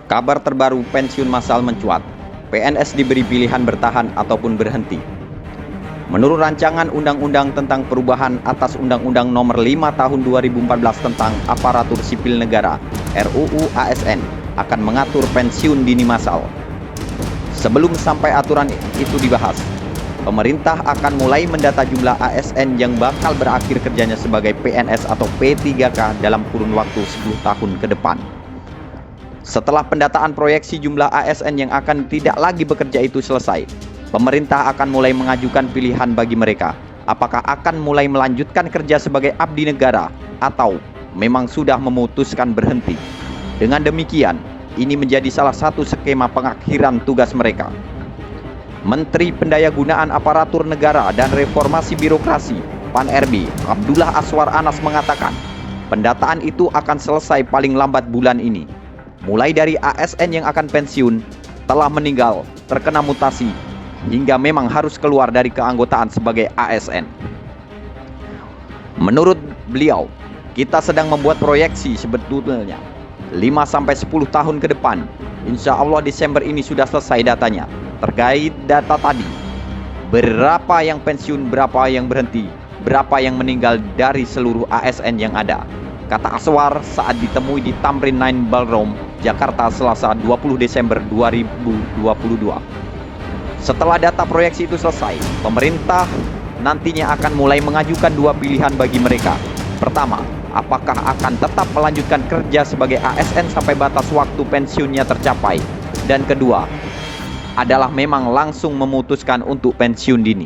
Kabar terbaru pensiun massal mencuat. PNS diberi pilihan bertahan ataupun berhenti. Menurut rancangan Undang-Undang tentang perubahan atas Undang-Undang Nomor 5 Tahun 2014 tentang Aparatur Sipil Negara (RUU ASN) akan mengatur pensiun dini massal. Sebelum sampai aturan itu dibahas, pemerintah akan mulai mendata jumlah ASN yang bakal berakhir kerjanya sebagai PNS atau P3K dalam kurun waktu 10 tahun ke depan. Setelah pendataan proyeksi jumlah ASN yang akan tidak lagi bekerja itu selesai, pemerintah akan mulai mengajukan pilihan bagi mereka. Apakah akan mulai melanjutkan kerja sebagai abdi negara atau memang sudah memutuskan berhenti. Dengan demikian, ini menjadi salah satu skema pengakhiran tugas mereka. Menteri Pendayagunaan Aparatur Negara dan Reformasi Birokrasi (PAN-RB) Abdullah Azwar Anas mengatakan, pendataan itu akan selesai paling lambat bulan ini. Mulai dari ASN yang akan pensiun, telah meninggal, terkena mutasi, hingga memang harus keluar dari keanggotaan sebagai ASN. Menurut beliau, kita sedang membuat proyeksi sebetulnya 5-10 tahun ke depan. Insya Allah Desember ini sudah selesai datanya. Terkait data tadi, berapa yang pensiun, berapa yang berhenti, berapa yang meninggal dari seluruh ASN yang ada, kata Azwar saat ditemui di Tamrin 9 Ballroom, Jakarta, Selasa 20 Desember 2022. Setelah data proyeksi itu selesai, pemerintah nantinya akan mulai mengajukan dua pilihan bagi mereka. Pertama, apakah akan tetap melanjutkan kerja sebagai ASN sampai batas waktu pensiunnya tercapai? Dan kedua, adalah memang langsung memutuskan untuk pensiun dini.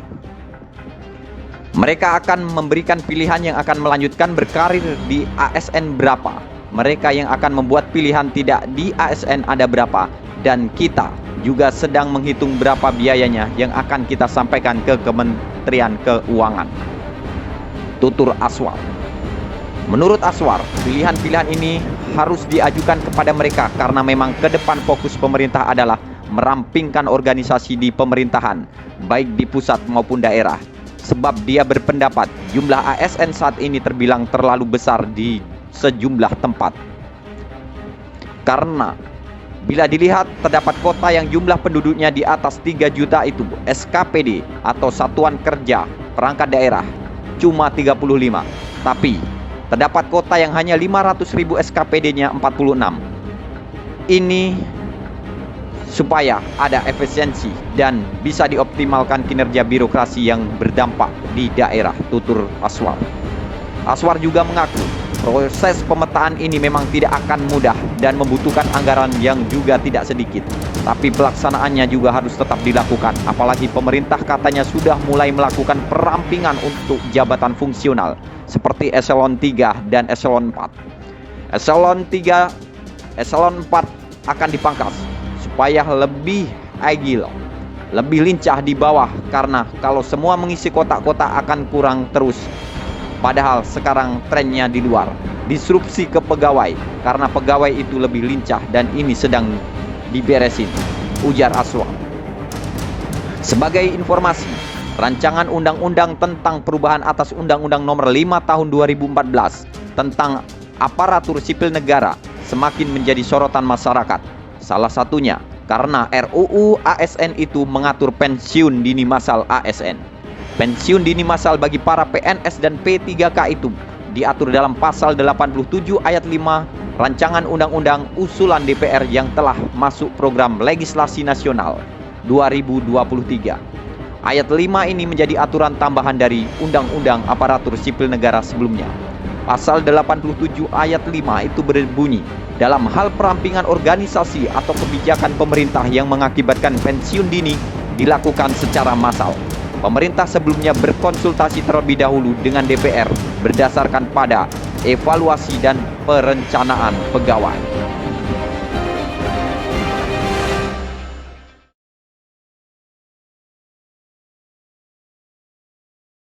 Mereka akan memberikan pilihan yang akan melanjutkan berkarir di ASN berapa. Mereka yang akan membuat pilihan tidak di ASN ada berapa. Dan kita juga sedang menghitung berapa biayanya yang akan kita sampaikan ke Kementerian Keuangan. Tutur Azwar. Menurut Azwar, pilihan-pilihan ini harus diajukan kepada mereka karena memang ke depan fokus pemerintah adalah merampingkan organisasi di pemerintahan, baik di pusat maupun daerah. Sebab dia berpendapat jumlah ASN saat ini terbilang terlalu besar di sejumlah tempat. Karena bila dilihat terdapat kota yang jumlah penduduknya di atas 3 juta itu SKPD atau Satuan Kerja Perangkat Daerah cuma 35. Tapi terdapat kota yang hanya 500.000 SKPD-nya 46. Ini supaya ada efisiensi dan bisa dioptimalkan kinerja birokrasi yang berdampak di daerah, tutur Azwar. Azwar juga mengaku proses pemetaan ini memang tidak akan mudah dan membutuhkan anggaran yang juga tidak sedikit. Tapi pelaksanaannya juga harus tetap dilakukan. Apalagi pemerintah katanya sudah mulai melakukan perampingan untuk jabatan fungsional seperti eselon 3 dan eselon 4. Eselon 3, eselon 4 akan dipangkas supaya lebih agil, lebih lincah di bawah, karena kalau semua mengisi kotak-kotak akan kurang terus. Padahal sekarang trennya di luar, disrupsi ke pegawai, karena pegawai itu lebih lincah dan ini sedang diberesin, ujar Azwar. Sebagai informasi, rancangan undang-undang tentang perubahan atas Undang-Undang Nomor 5 Tahun 2014 tentang Aparatur Sipil Negara semakin menjadi sorotan masyarakat. Salah satunya karena RUU ASN itu mengatur pensiun dini massal ASN. Pensiun dini massal bagi para PNS dan P3K itu diatur dalam pasal 87 ayat 5 Rancangan Undang-Undang usulan DPR yang telah masuk program legislasi nasional 2023. Ayat 5 ini menjadi aturan tambahan dari Undang-Undang Aparatur Sipil Negara sebelumnya. Pasal 87 ayat 5 itu berbunyi, dalam hal perampingan organisasi atau kebijakan pemerintah yang mengakibatkan pensiun dini dilakukan secara massal, pemerintah sebelumnya berkonsultasi terlebih dahulu dengan DPR berdasarkan pada evaluasi dan perencanaan pegawai.